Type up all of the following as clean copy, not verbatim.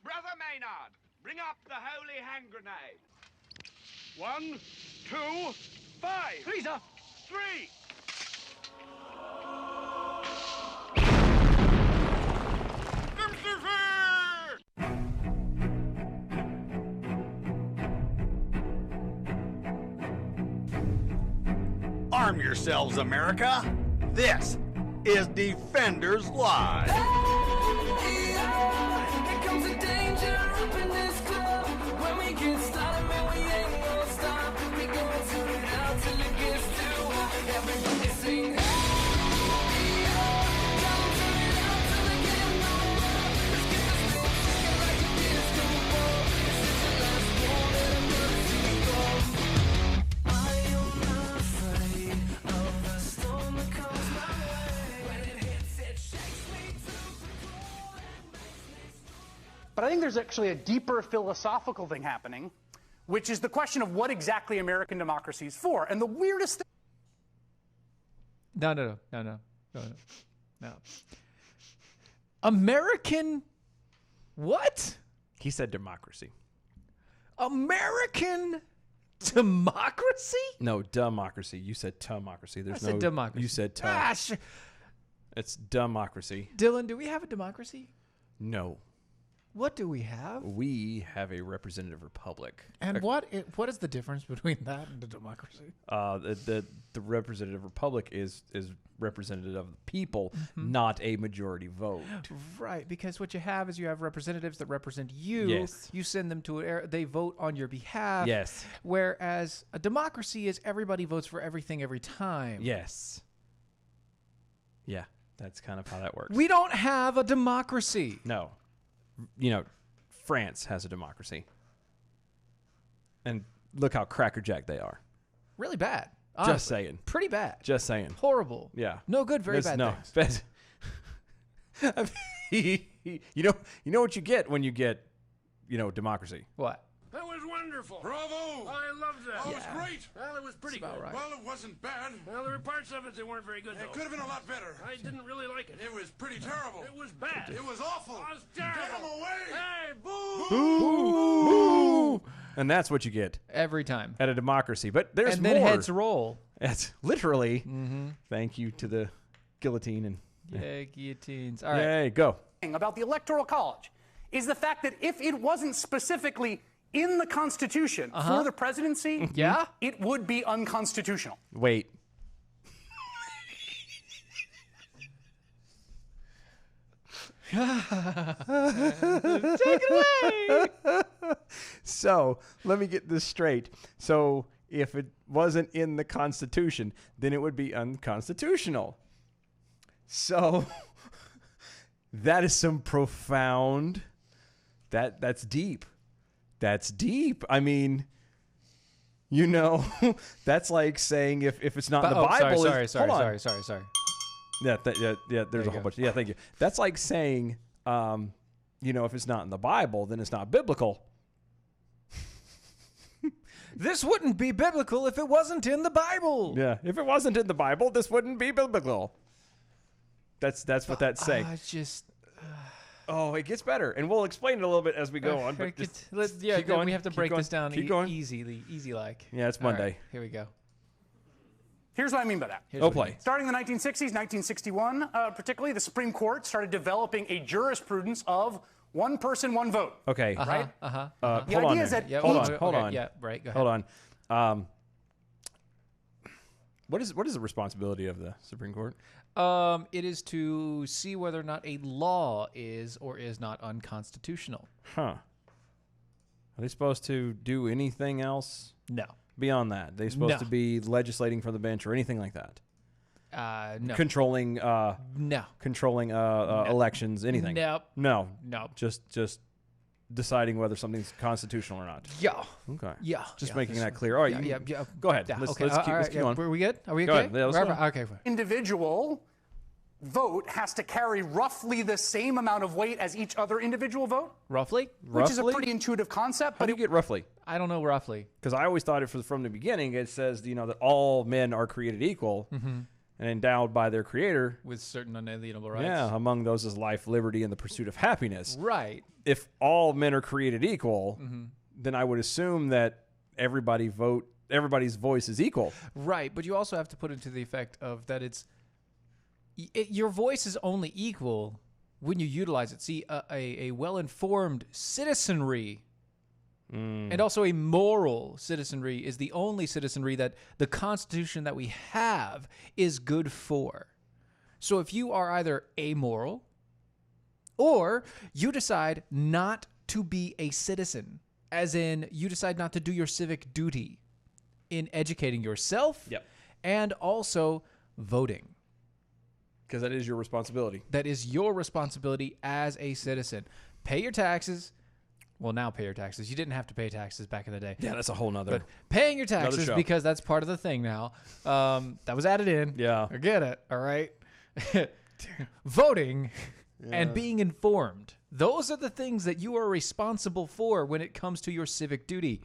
Brother Maynard, bring up the holy hand grenade. 1, 2, 5. 3, sir. 3. Arm yourselves, America. This is Defenders Live. Here comes the danger up in this club. When we get started, man, we ain't gonna stop. We gonna turn it out till it gets too hot. Everybody sing. But I think there's actually a deeper philosophical thing happening, which is the question of what exactly American democracy is for. And the weirdest thing... No. American what? He said democracy. American democracy? No, democracy. You said democracy. There's I said democracy. You said Gosh. It's democracy. Dylan, do we have a democracy? No. What do we have? We have a representative republic. And what is the difference between that and a democracy? The representative republic is representative of the people, not a majority vote. Right, because what you have is you have representatives that represent you. Yes. You send them to they vote on your behalf. Yes. Whereas a democracy is everybody votes for everything every time. Yes. Yeah, that's kind of how that works. We don't have a democracy. No. You know, France has a democracy. And look how crackerjack they are. Really bad. Honestly. Just saying. Pretty bad. Just saying. Horrible. Yeah. No good, very bad things. You know what you get when you get, democracy. What? That was wonderful. Bravo! I loved that. Oh, it was great. Well, it was pretty That's good. about right. Well, it wasn't bad. Well, there were parts of it that weren't very good, though. It could have been a lot better. I didn't really like it. It was pretty terrible. It was bad. It was awful. It was terrible. Get him away! Hey, boo! Boo! And that's what you get Every time. at a democracy. But there's And more. then heads roll. That's literally. Thank you to the guillotine and. Yay, guillotines. All right. Yay, go. about the Electoral College is the fact that if it wasn't specifically in the Constitution for the presidency, Yeah? it would be unconstitutional. Wait. Take it away. So let me get this straight. So if it wasn't in the Constitution, then it would be unconstitutional. So that is some profound. That's deep. That's deep. I mean, that's like saying if it's not in the Bible. Sorry. Yeah, there's a whole bunch. Yeah, thank you. That's like saying, if it's not in the Bible, then it's not biblical. This wouldn't be biblical if it wasn't in the Bible. Yeah, if it wasn't in the Bible, this wouldn't be biblical. That's what that's saying. It's just... Oh, it gets better, and we'll explain it a little bit as we go on. But keep going. We have to break this down Keep going. easy like. Yeah, it's Monday. Right, here we go. Here's what I mean by that. Here's what play. Starting in the 1960s, 1961, particularly, the Supreme Court started developing a jurisprudence of one person, one vote. Okay. Right? Hold The on. idea is there. that Hold on. Yeah, right. Go ahead. Hold on. What is the responsibility of the Supreme Court? It is to see whether or not a law is or is not unconstitutional. Huh. Are they supposed to do anything else No. beyond that? They supposed No. to be legislating from the bench or anything like that? No. Controlling No. elections, anything? Nope. No. No. Just deciding whether something's constitutional or not. Yeah. Okay. Yeah. Just yeah, making this- that clear. All right. Yeah. Go ahead. Yeah, Let's okay. keep All right, keep on. Are we good? Are we Go okay? ahead. Yeah, let's go. Okay. individual vote has to carry roughly the same amount of weight as each other individual vote, Roughly? which is a Roughly? pretty intuitive concept. How But do you get roughly? I don't know roughly. Because I always thought it from the beginning. It says that all men are created equal, and endowed by their creator. With certain unalienable rights. Yeah, among those is life, liberty, and the pursuit of happiness. Right. If all men are created equal, then I would assume that everybody's voice is equal. Right, but you also have to put it to the effect of that your voice is only equal when you utilize it. See, a well-informed citizenry and also a moral citizenry is the only citizenry that the Constitution that we have is good for. So if you are either amoral or you decide not to be a citizen, as in you decide not to do your civic duty in educating yourself and also voting. Because that is your responsibility. That is your responsibility as a citizen. Pay your taxes. Well, now pay your taxes. You didn't have to pay taxes back in the day. Yeah, that's a whole nother. But paying your taxes, show. because that's part of the thing now. That was added in. Yeah. I get it. All right. Voting and being informed. Those are the things that you are responsible for when it comes to your civic duty.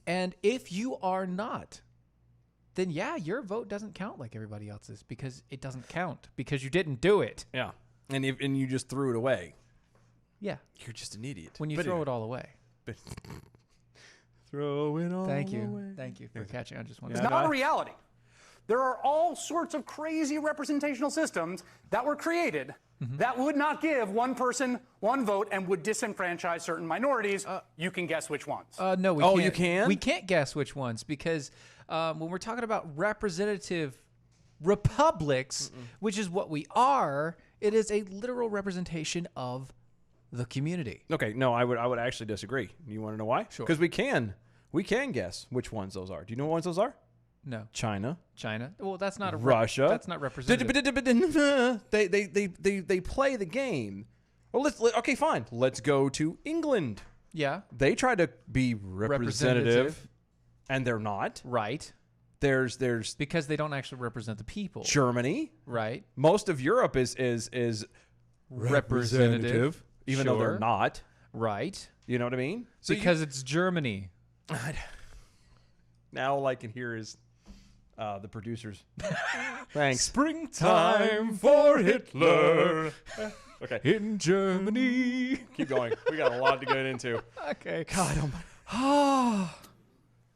And if you are not, then yeah, your vote doesn't count like everybody else's because it doesn't count because you didn't do it. Yeah. And you just threw it away. Yeah. You're just an idiot. When you throw it all away. Throw it all Thank you. away. Thank you for catching. I just want It's to. not a reality. There are all sorts of crazy representational systems that were created that would not give one person one vote and would disenfranchise certain minorities. You can guess which ones. No, we Oh, can't. you can? We can't guess which ones because when we're talking about representative republics, which is what we are, it is a literal representation of the community. Okay, no, I would actually disagree. You want to know why? Sure. Because we can guess which ones those are. Do you know what ones those are? No. China, China. Well, that's not a Russia. That's not representative. They play the game. Well, okay, fine. Let's go to England. Yeah. They try to be representative, and they're not. Right. There's Because they don't actually represent the people. Germany. Right. Most of Europe is representative, even though they're Sure. not. Right. You know what I mean? So Because it's Germany. now all I can hear is the producers. Thanks. Springtime for Hitler Okay, in Germany. keep going. We got a lot to get into. Okay. God, oh my.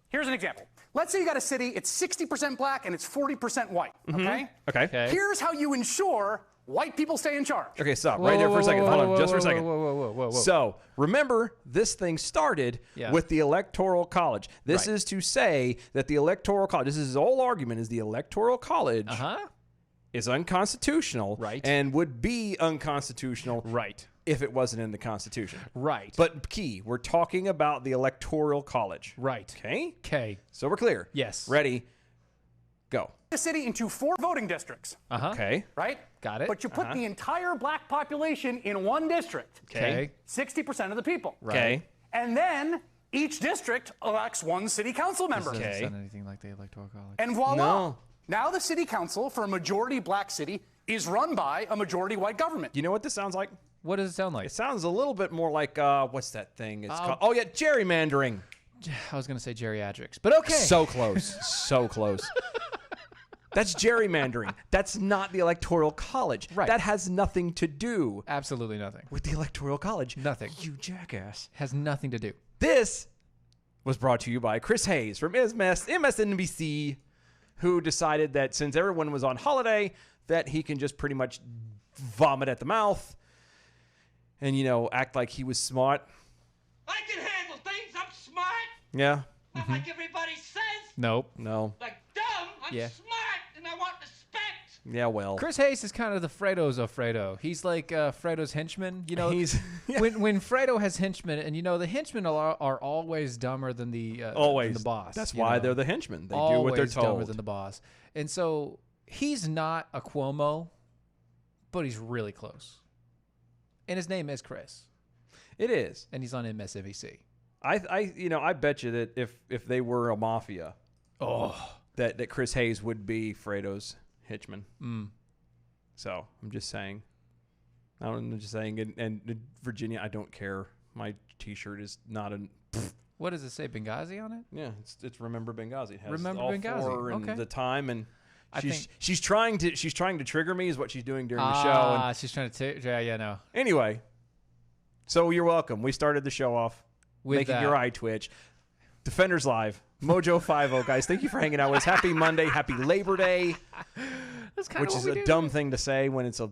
Here's an example. Let's say you got a city, it's 60% black and it's 40% white, okay? Okay. Here's how you ensure white people stay in charge. Okay, stop right there for a second. Hold on, just for a second. Whoa. So remember, this thing started Yeah. with the Electoral College. This Right. is to say that the Electoral College, this is his whole argument, is the Electoral College is unconstitutional Right. and would be unconstitutional Right. if it wasn't in the Constitution. Right. But key, we're talking about the Electoral College. Right. Okay? Okay. So we're clear. Yes. Ready? Go. The city into 4 voting districts, Okay. right? Got it. But you put the entire black population in one district, Okay. 60% of the people. Okay. And then each district elects one city council member. Doesn't Okay. sound anything like the Electoral College. And voila. No. Now the city council for a majority black city is run by a majority white government. You know what this sounds like? What does it sound like? It sounds a little bit more like, what's that thing? It's called, oh, yeah, gerrymandering. I was going to say geriatrics, but okay. So close. So close. That's gerrymandering. That's not the Electoral College. Right. That has nothing to do Absolutely nothing. with the Electoral College. Nothing. You jackass. Has nothing to do. This was brought to you by Chris Hayes from MSNBC, who decided that since everyone was on holiday, that he can just pretty much vomit at the mouth and, act like he was smart. I can handle things. I'm smart. Yeah. Not like everybody says. Nope. No. Like dumb. I'm Yeah. smart and I want respect. Yeah, well. Chris Hayes is kind of the Fredo's of Fredo. He's like Fredo's henchman. He's- when Fredo has henchmen, and the henchmen are always dumber than the Always. than the boss. That's you why know? they're the henchmen. They do always what they're dumber told. than the boss. And so he's not a Cuomo, but he's really close. And his name is Chris, It is. and he's on MSNBC. I bet you that if they were a mafia, that Chris Hayes would be Fredo's henchman. So I'm just saying. I'm just saying. And Virginia, I don't care. My T-shirt is not a. What does it say, Benghazi on it? Yeah, it's Remember Benghazi. It has Remember all Benghazi, four and okay. the time and She's trying to trigger me is what she's doing during the show. And She's trying to. Yeah, no. anyway, so you're welcome. We started the show off With making that. your eye twitch. Defenders Live, Mojo 50, guys. Thank you for hanging out with us. Happy Monday, happy Labor Day, which is a dumb thing to say when it's a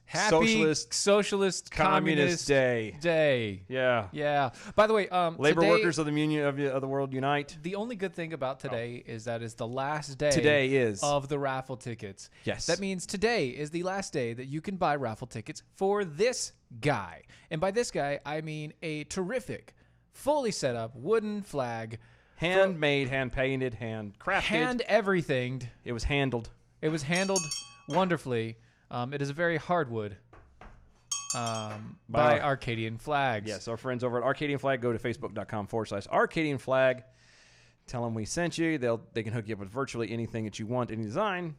Happy socialist communist day. Yeah. Yeah. By the way, Labor today, workers of the Union of the World unite. The only good thing about today is that it's the last day. Today is of the raffle tickets. Yes. That means today is the last day that you can buy raffle tickets for this guy. And by this guy, I mean a terrific, fully set up wooden flag, handmade, hand painted, handcrafted, hand everythinged. It was handled. It was handled wonderfully. It is a very hardwood by Arcadian Flags. Yes, our friends over at Arcadian Flag. Go to facebook.com/Arcadian Flag. Tell them we sent you. They can hook you up with virtually anything that you want, any design.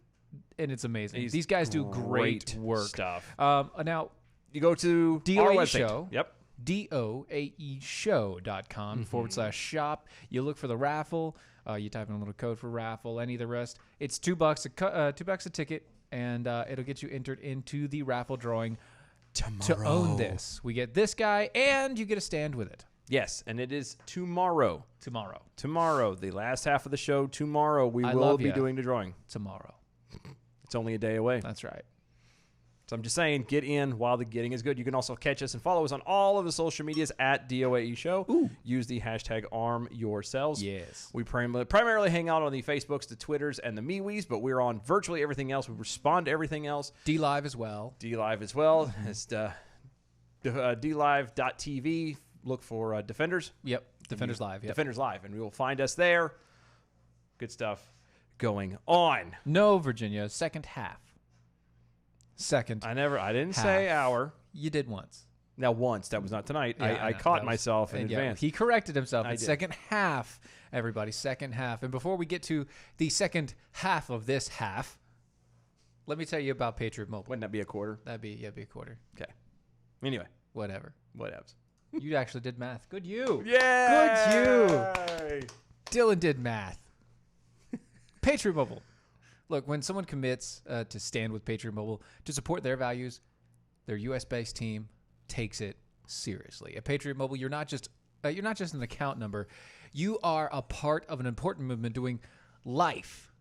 And it's amazing. These guys do great work. Stuff. Now, you go to DOAE our website. Show. Yep. DOAEshow.com/shop. You look for the raffle. You type in a little code for raffle, any of the rest. It's $2 $2 a ticket, and it'll get you entered into the raffle drawing to own this. We get this guy, and you get a stand with it. Yes, and it is tomorrow. Tomorrow, the last half of the show. Tomorrow, we I will love be ya. doing the drawing. Tomorrow. It's only a day away. That's right. So I'm just saying, get in while the getting is good. You can also catch us and follow us on all of the social medias at DOAE Show. Ooh. Use the hashtag #ArmYourselves. Yes. We primarily hang out on the Facebooks, the Twitters, and the MeWes, but we're on virtually everything else. We respond to everything else. DLive as well. DLive as well. It's DLive.tv. Look for Defenders. Yep. Defenders Live. Yep. Defenders Live, and we will find us there. Good stuff going on. No, Virginia. Second half. I didn't half. say hour. You did once. Now, once. That was not tonight. Yeah, I know. caught That was- myself in and advance. he corrected himself. I It's did. second half, everybody. Second half. And before we get to the second half of this half, let me tell you about Patriot Mobile. Wouldn't that be a quarter? That'd be a quarter. Okay. Anyway, Whatever. whatevs. You actually did math. Good you. Yeah. Good you. Dylan did math. Patriot Mobile. Look, when someone commits to stand with Patriot Mobile to support their values, their U.S.-based team takes it seriously. At Patriot Mobile, you're not just an account number. You are a part of an important movement doing life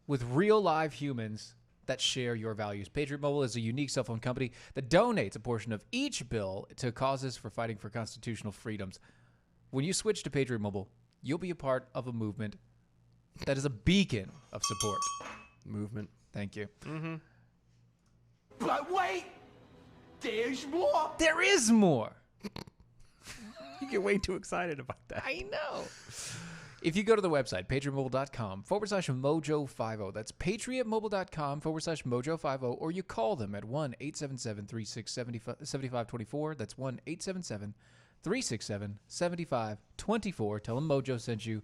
with real live humans that share your values. Patriot Mobile is a unique cell phone company that donates a portion of each bill to causes for fighting for constitutional freedoms. When you switch to Patriot Mobile, you'll be a part of a movement that is a beacon of support. Movement. Thank you. But wait! There's more! There is more. You get way too excited about that. I know. If you go to the website, patriotmobile.com/mojo50, that's patriotmobile.com/mojo50, or you call them at 1-877-367-7524. That's 1-877-367-7524. Tell them Mojo sent you.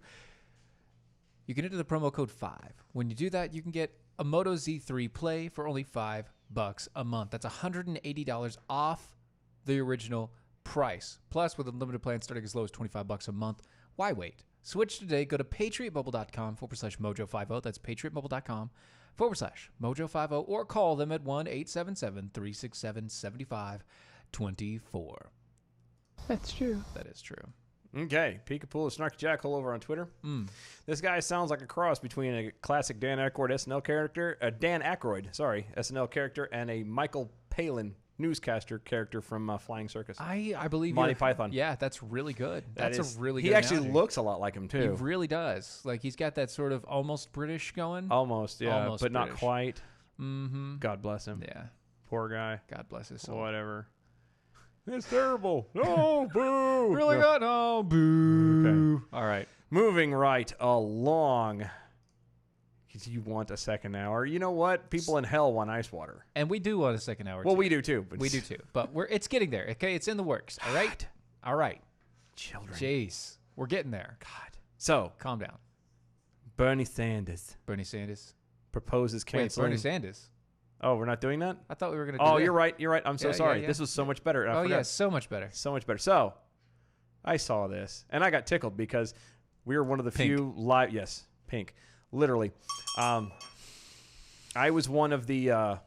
You can enter the promo code 5. When you do that, you can get a Moto Z3 Play for only $5 a month. That's $180 off the original price. Plus, with unlimited plans starting as low as $25 a month. Why wait? Switch today. Go to patriotmobile.com/mojo50. That's patriotmobile.com/mojo50, or call them at 1-877-367-7524. That's true. That is true. Okay, Peekapool is Snarky Jackhole over on Twitter. This guy sounds like a cross between a classic Dan Aykroyd SNL character, SNL character, and a Michael Palin newscaster character from Flying Circus. I believe Monty you're- Python. Yeah, that's really good. That That's is- a really He good actually analogy. looks a lot like him He too. really does. Like, he's got that sort of almost British going. Almost, yeah, Almost but not British. quite. Mm-hmm. God bless him. Yeah. Poor guy. God bless his soul. Whatever. It's terrible. No, boo. Really No. good? Oh, boo. Okay. All right. Moving right along. 'Cause you want a second hour. You know what? People in hell want ice water. And we do want a second hour. Well, too. we do too. But We do too. But it's getting there. Okay, it's in the works. All right. All right. Children. Jeez, we're getting there. God. So, Calm down. Bernie Sanders Bernie Sanders. proposes Wait, canceling. Bernie Sanders. Oh, we're not doing that? I thought we were gonna. Do Oh, that. you're right. You're right. I'm so Yeah, yeah, sorry. yeah. This was so much better. I Oh forgot. yeah, so much better. So much better. So, I saw this and I got tickled because we were one of the Pink. few live. Yes, pink, literally. I was one of the.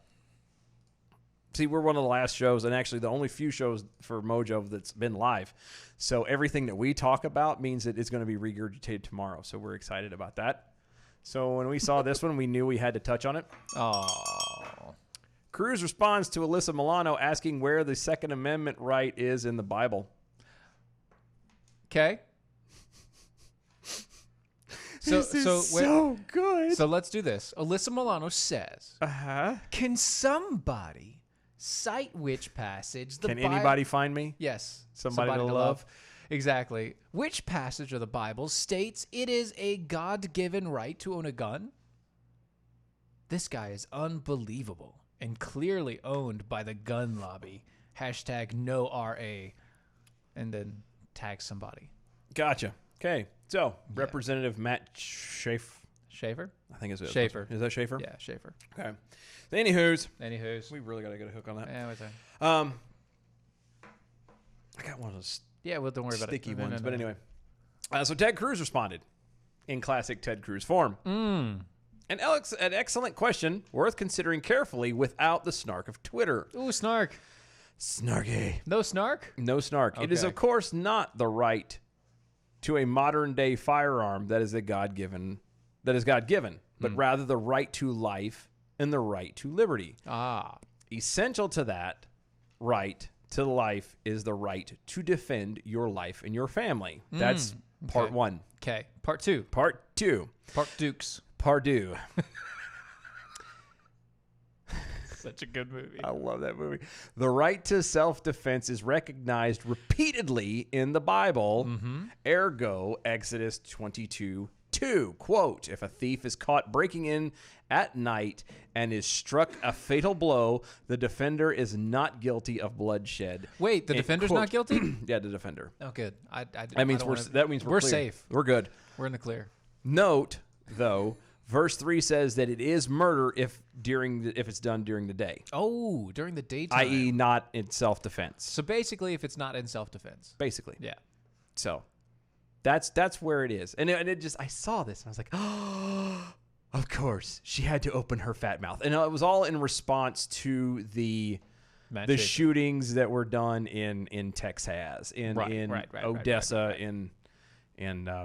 See, we're one of the last shows, and actually the only few shows for Mojo that's been live. So everything that we talk about means that it's going to be regurgitated tomorrow. So we're excited about that. So when we saw this one, we knew we had to touch on it. Oh. Cruz responds to Alyssa Milano asking where the Second Amendment right is in the Bible. Okay. So good. So let's do this. Alyssa Milano says, "Can somebody cite which passage the Can Bible?" anybody find me? Yes. Somebody to love? Exactly. Which passage of the Bible states it is a God-given right to own a gun? This guy is unbelievable and clearly owned by the gun lobby. #NoRA. And then tag somebody. Gotcha. Okay. So, Representative Matt Schaefer? I think it's Schaefer. Is that Schaefer? Yeah, Schaefer. Okay. Anywho's. Anywho's. We really got to get a hook on that. Yeah, what's that? I got one of those Yeah, well, don't worry about it. sticky ones. But anyway. So Ted Cruz responded in classic Ted Cruz form. An excellent question, worth considering carefully without the snark of Twitter. Ooh, snark. Snarky. No snark? No snark. It is, Okay. of course, not the right to a modern-day firearm that is God-given, but rather the right to life and the right to liberty. Ah. Essential to that right to life is the right to defend your life and your family. That's part one. Okay. Part two. Part two. Part Dukes. Pardue. Such a good movie. I love that movie. The right to self-defense is recognized repeatedly in the Bible. Ergo, Exodus 22:2. Quote, if a thief is caught breaking in at night and is struck a fatal blow, the defender is not guilty of bloodshed. Wait, the And defender's quote- not guilty? Yeah, the defender. Oh, good. That means we're clear. safe. We're good. We're in the clear. Note, though, verse 3 says that it is murder if it's done during the day, Oh, during the daytime. i.e. not in self-defense. So basically, if it's not in self-defense. Basically. Yeah. So that's where it is. And it just, I saw this and I was like, oh, of course she had to open her fat mouth. And it was all in response to the shootings that were done in Texas, in Odessa, in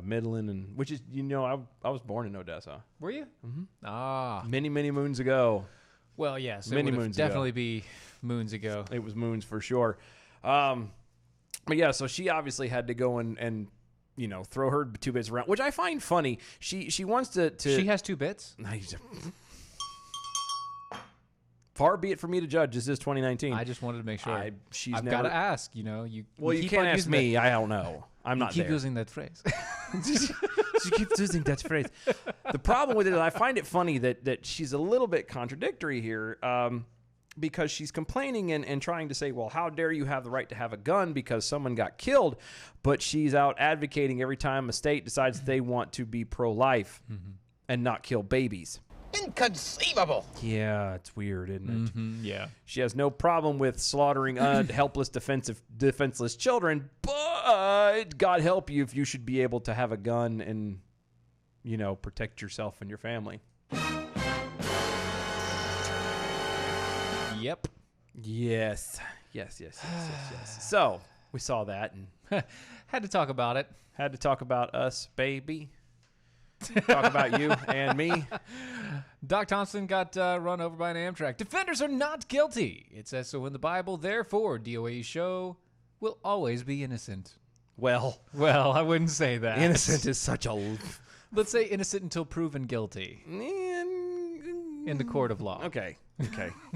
Midland, and which is, I was born in Odessa. Were you? Mm-hmm. Ah. Many moons ago. Well, yes. Many it would moons definitely be moons ago. It was moons for sure. But yeah, so she obviously had to go and throw her 2 bits around, which I find funny. She wants to. She has 2 bits? Far be it for me to judge. This is 2019. I just wanted to make sure. I've never got to ask. You can't ask me. I don't know. I'm not keep there. using that phrase. She keeps using that phrase. The problem with it is I find it funny that she's a little bit contradictory here, because she's complaining and trying to say, well, how dare you have the right to have a gun because someone got killed, but she's out advocating every time a state decides they want to be pro-life and not kill babies. Inconceivable. Yeah, it's weird, isn't it? Yeah. She has no problem with slaughtering helpless, defenseless children, but God help you if you should be able to have a gun and, protect yourself and your family. Yep. Yes. So, we saw that and had to talk about it. Had to talk about us, baby. Talk about you and me. Doc Thompson got run over by an Amtrak. Defenders are not guilty. It says so in the Bible. Therefore, DOA show will always be innocent. Well, I wouldn't say that. Innocent is such a... Let's say innocent until proven guilty. In the court of law. Okay.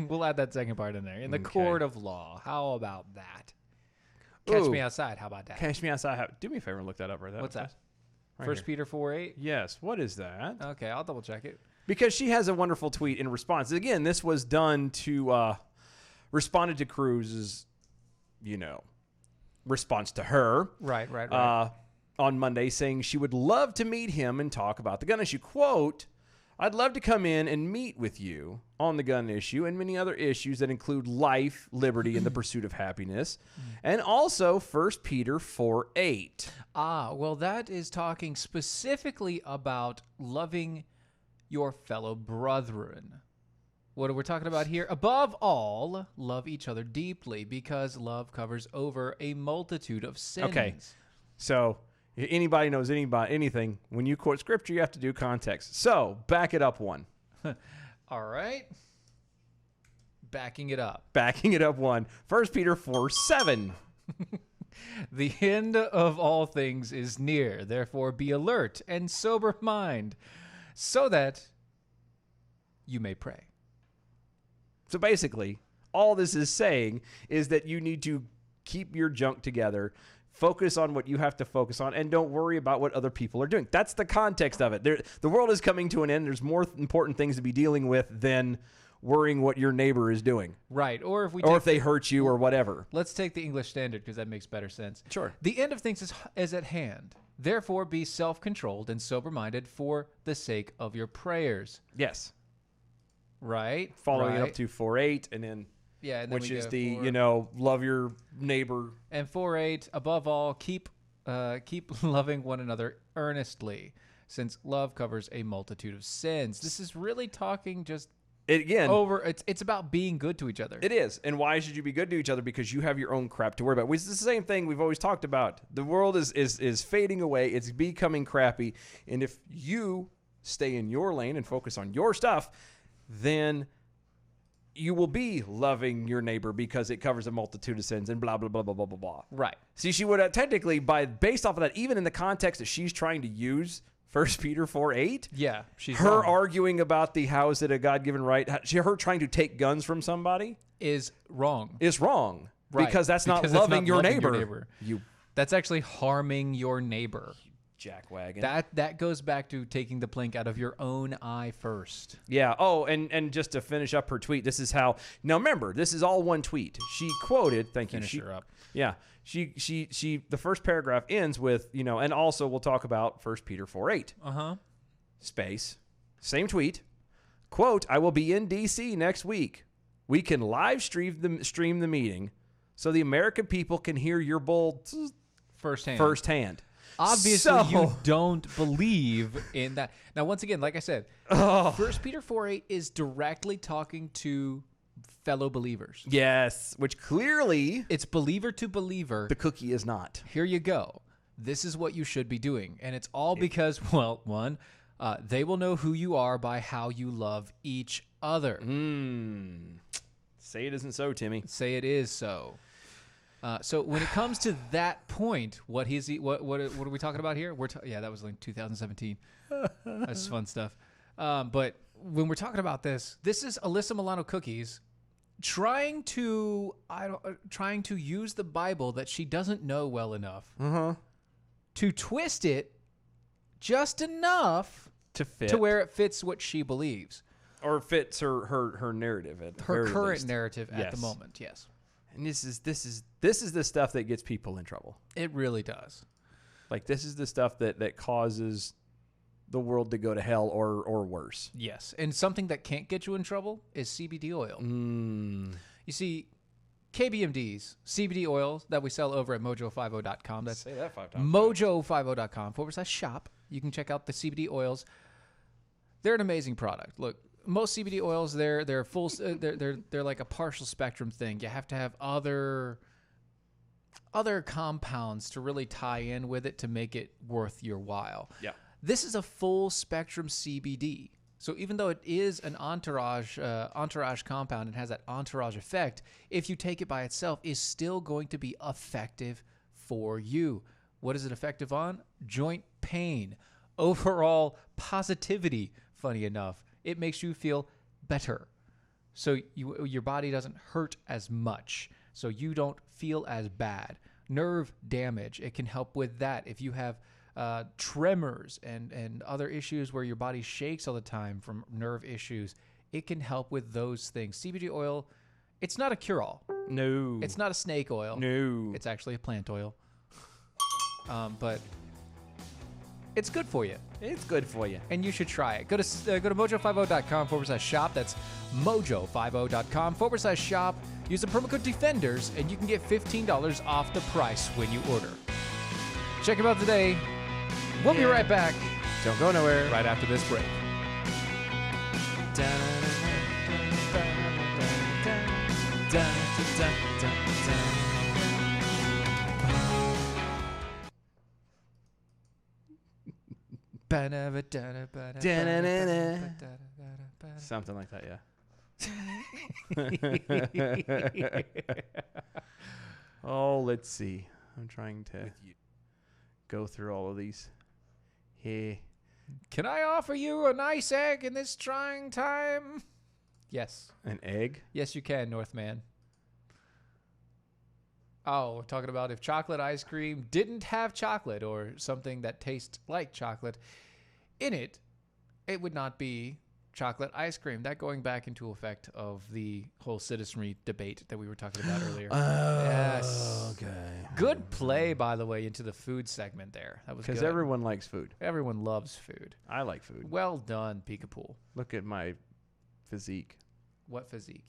We'll add that second part in there. In the court of law. How about that? Catch me outside. How about that? Catch me outside. Do me a favor and look that up right there. What's that? Right 1 here. Peter 4:8? Yes. What is that? Okay, I'll double check it. Because she has a wonderful tweet in response. Again, this was done to responded to Cruz's, response to her. Right. On Monday, saying she would love to meet him and talk about the gun issue. Quote, I'd love to come in and meet with you on the gun issue and many other issues that include life, liberty, and the pursuit of happiness. And also 1 Peter 4:8. Well, that is talking specifically about loving your fellow brethren. What are we talking about here? Above all, love each other deeply because love covers over a multitude of sins. Okay. So, if anybody knows anything, when you quote scripture, you have to do context. So, back it up one. All right. Backing it up. Backing it up one. 1 Peter 4:7. The end of all things is near. Therefore, be alert and sober mind so that you may pray. So basically, all this is saying is that you need to keep your junk together, focus on what you have to focus on, and don't worry about what other people are doing. That's the context of it. The world is coming to an end. There's more important things to be dealing with than worrying what your neighbor is doing. Right. Or if they hurt you or whatever. Let's take the English Standard because that makes better sense. Sure. The end of things is at hand. Therefore, be self-controlled and sober-minded for the sake of your prayers. Yes. Right. Following it up to 4:8 and then yeah, and then which we is go the, 4. Love your neighbor. And 4:8, above all, keep loving one another earnestly, since love covers a multitude of sins. This is really talking just it's about being good to each other. It is. And why should you be good to each other? Because you have your own crap to worry about. It's the same thing we've always talked about. The world is fading away. It's becoming crappy. And if you stay in your lane and focus on your stuff, then you will be loving your neighbor because it covers a multitude of sins and blah, blah, blah, blah, blah, blah, blah. Right. See, she would technically, based off of that, even in the context that she's trying to use 1 Peter 4:8. Yeah, she's her wrong. arguing about how is it a God-given right? Her trying to take guns from somebody is wrong. Is wrong. Right. Because that's not Because loving, your, loving neighbor. your neighbor. You That's actually harming your neighbor. Jackwagon. That goes back to taking the plank out of your own eye first. Yeah. Oh, and just to finish up her tweet, this is how. Now remember, this is all one tweet. She quoted. Thank you. Finish her up. Yeah. She. The first paragraph ends with and also we'll talk about 1 Peter 4:8. Space. Same tweet. Quote: I will be in D.C. next week. We can live stream the meeting, so the American people can hear your bull firsthand. Obviously, you don't believe in that. Now, once again, like I said, 1 Peter 4:8 is directly talking to fellow believers. Yes, which clearly it's believer to believer. The cookie is not. Here you go. This is what you should be doing. And it's all because, well, one, they will know who you are by how you love each other. Say it isn't so, Timmy. Say it is so. So when it comes to that point, what are we talking about here? Yeah, that was like 2017. That's fun stuff. But when we're talking about this is Alyssa Milano Cookies trying to use the Bible that she doesn't know well enough to twist it just enough to fit to where it fits what she believes or fits her narrative at her current least. narrative at the moment. Yes. And this is the stuff that gets people in trouble. It really does. Like this is the stuff that causes the world to go to hell or worse. Yes. And something that can't get you in trouble is CBD oil. You see, KBMDs, CBD oils that we sell over at mojo50.com. That's say that 5 times. mojo50.com/shop. You can check out the CBD oils. They're an amazing product. Look, most CBD oils, they're full. They're like a partial spectrum thing. You have to have other compounds to really tie in with it to make it worth your while. Yeah. This is a full spectrum CBD. So even though it is an entourage compound and has that entourage effect, if you take it by itself, it's still going to be effective for you. What is it effective on? Joint pain, overall positivity. Funny enough, it makes you feel better. So your body doesn't hurt as much. So you don't feel as bad. Nerve damage, it can help with that. If you have tremors and other issues where your body shakes all the time from nerve issues, it can help with those things. CBD oil, it's not a cure-all. No. It's not a snake oil. No. It's actually a plant oil. But it's good for you. It's good for you. And you should try it. Go to mojo50.com/shop. That's mojo50.com/shop. Use the promo code DEFENDERS, and you can get $15 off the price when you order. Check them out today. We'll be right back. Don't go nowhere. Right after this break. dun, dun, dun, dun. Something like that, yeah. Oh, let's see. I'm trying to go through all of these. Hey. Can I offer you a nice egg in this trying time? Yes. An egg? Yes, you can, Northman. Oh, we're talking about if chocolate ice cream didn't have chocolate or something that tastes like chocolate in it, it would not be chocolate ice cream. That going back into effect of the whole citizenry debate that we were talking about earlier. Yes. Okay. Good play, by the way, into the food segment there. That was good. Because everyone likes food. Everyone loves food. I like food. Well done, Peekapool. Look at my physique. What physique?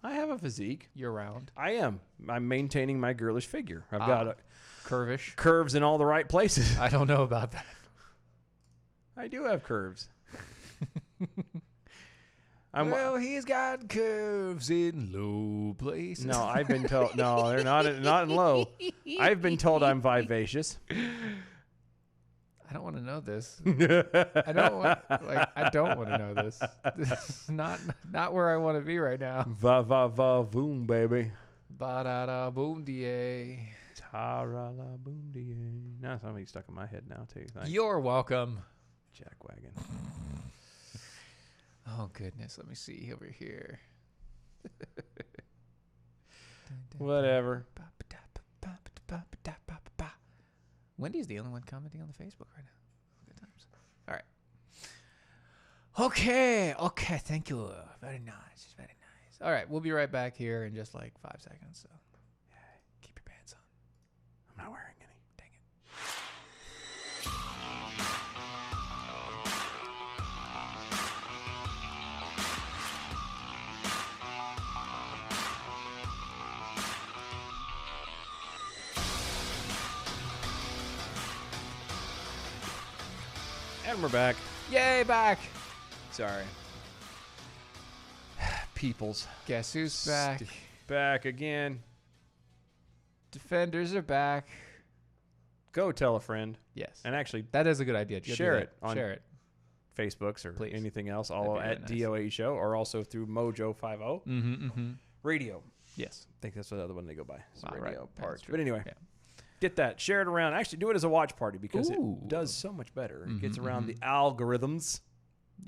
I have a physique. You're round. I am. I'm maintaining my girlish figure. I've got curvish curves in all the right places. I don't know about that. I do have curves. Well, he's got curves in low places. No, I've been told. No, they're not in low. I've been told I'm vivacious. I don't want to know this. I don't want to know this. This is not where I want to be right now. Va va va voom, baby. Ba da da boom die. Ta ra la boom die. Now something's stuck in my head now too. Thanks. You're welcome. Jackwagon. Oh goodness, let me see over here. Whatever. Wendy's the only one commenting on the Facebook right now. Good times. All right. Okay. Thank you. Very nice. Very nice. All right, we'll be right back here in just like 5 seconds. So keep your pants on. I'm not wearing any. Dang it. And we're back. Yay, back. Sorry. Peoples. Guess who's back? Back again. Defenders are back. Go tell a friend. Yes. And actually, That is a good idea. Go do share that. it on Share it. Facebooks or Please. anything else, That'd all be really at nice. DOA Show or also through Mojo 50 Radio. Yes. I think that's the other one they go by. It's the Wow, radio right. part. That's true. But anyway, Yeah. get that. Share it around. Actually, do it as a watch party because Ooh. it does so much better. It gets around the algorithms.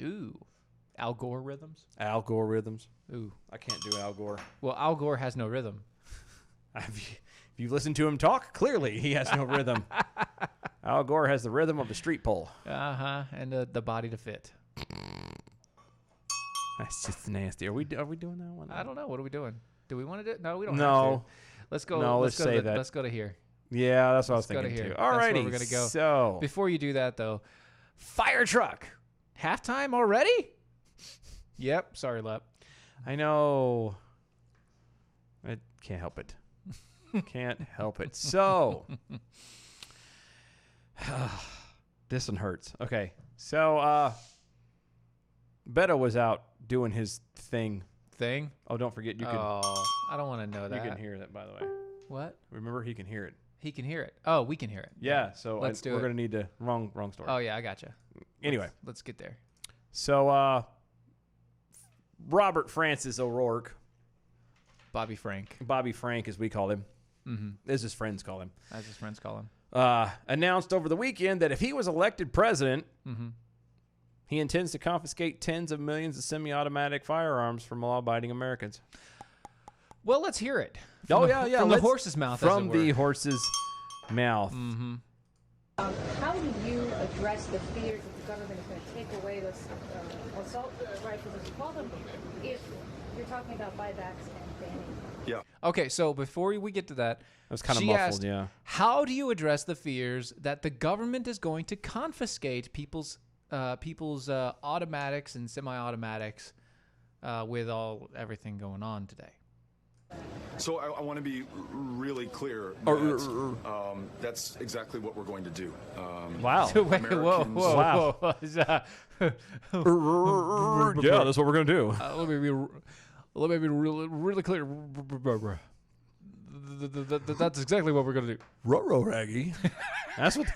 Ooh. Al Gore rhythms? Algorithms. Ooh. I can't do Al Gore. Well, Al Gore has no rhythm. If you listen to him talk, clearly he has no rhythm. Al Gore has the rhythm of the street pole. Uh-huh. And the body to fit. That's just nasty. Are we doing that one? I don't know. What are we doing? Do we want to do it? No, we don't have No. to. Let's go. No, let's let's go say to that. Let's go to here. Yeah, that's what Let's I go was to thinking here. too. That's where Alrighty, we're gonna go. So Before you do that, though, fire truck. Halftime already? Yep. Sorry, Lep. I know. I can't help it. Can't help it. So this one hurts. Okay. So Beto was out doing his thing. Thing? Oh, don't forget you can Oh, I don't want to know that. you can hear that, by the way. What? Remember, he can hear it. He can hear it. Oh, we can hear it. Yeah. So Let's do we're it. gonna need to wrong story. Oh, yeah, I gotcha. Anyway, Let's get there. so Robert Francis O'Rourke, Bobby Frank, Bobby Frank as we call him, as his friends call him, as his friends call him. announced over the weekend that if he was elected president, he intends to confiscate tens of millions of semi-automatic firearms from law-abiding Americans. Well, let's hear it. Oh, From yeah. From the let's- horse's mouth, as From it the were. horse's mouth. How do you address the fears that the government is going to take away those assault rifles, as you call them, if you're talking about buybacks and banning? Okay, so before we get to that, was kinda she muffled, asked, yeah. how do you address the fears that the government is going to confiscate people's automatics and semi-automatics with everything going on today? So I want to be really clear that that's exactly what we're going to do. Wow. Wait, Americans- whoa. Yeah, that's what we're going to do. Let me Let me be really clear. That's exactly what we're gonna do. Ruh-roh, Raggy. That's what.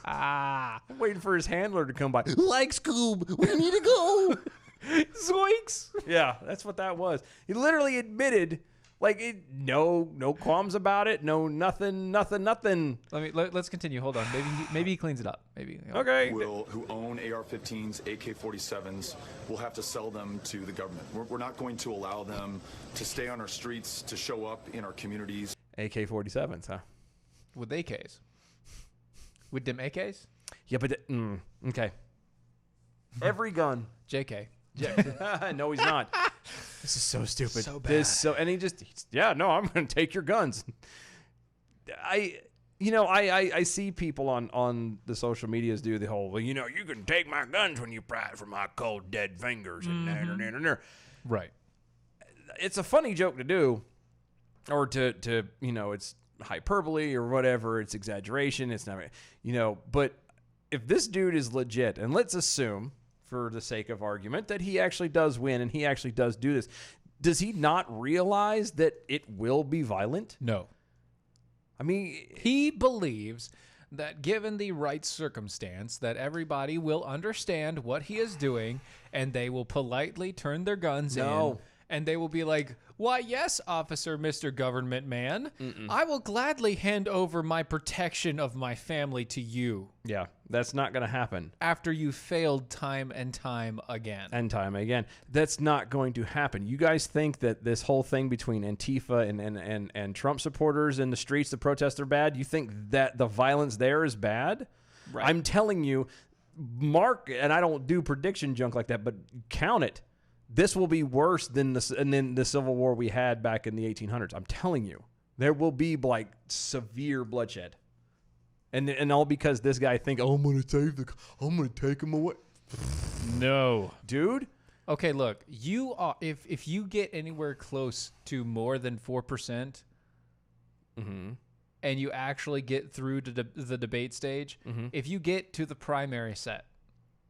I'm waiting for his handler to come by. Like Scoob, we need to go. Zoinks! Yeah, that's what that was. He literally admitted, like, no qualms about it, no nothing. Let's continue. Hold on. Maybe he cleans it up. Maybe. Okay. Who own AR-15s, AK-47s, will have to sell them to the government. We're not going to allow them to stay on our streets, to show up in our communities. AK-47s, huh? With AKs. With them AKs? Yeah, but okay. Every gun. JK. No, he's not. This is so stupid. So bad. And I'm going to take your guns. I see people on the social medias do the whole, well, you can take my guns when you pry it from my cold dead fingers. Right. It's a funny joke to do, or to it's hyperbole or whatever. It's exaggeration. It's not, but if this dude is legit, and let's assume, for the sake of argument, that he actually does win and he actually does do this, does he not realize that it will be violent? No. I mean, he believes that given the right circumstance, that everybody will understand what he is doing and they will politely turn their guns in and they will be like, why, yes, officer, Mr. Government Man, I will gladly hand over my protection of my family to you. Yeah, that's not going to happen. After you failed time and time again. That's not going to happen. You guys think that this whole thing between Antifa and Trump supporters in the streets, the protests are bad? You think that the violence there is bad? Right. I'm telling you, Mark, and I don't do prediction junk like that, but count it. This will be worse than the Civil War we had back in the 1800s. I'm telling you, there will be like severe bloodshed, and all because this guy think, I'm gonna take him away. No, dude. Okay, look, you are if you get anywhere close to more than 4%, and you actually get through to the debate stage, if you get to the primary set,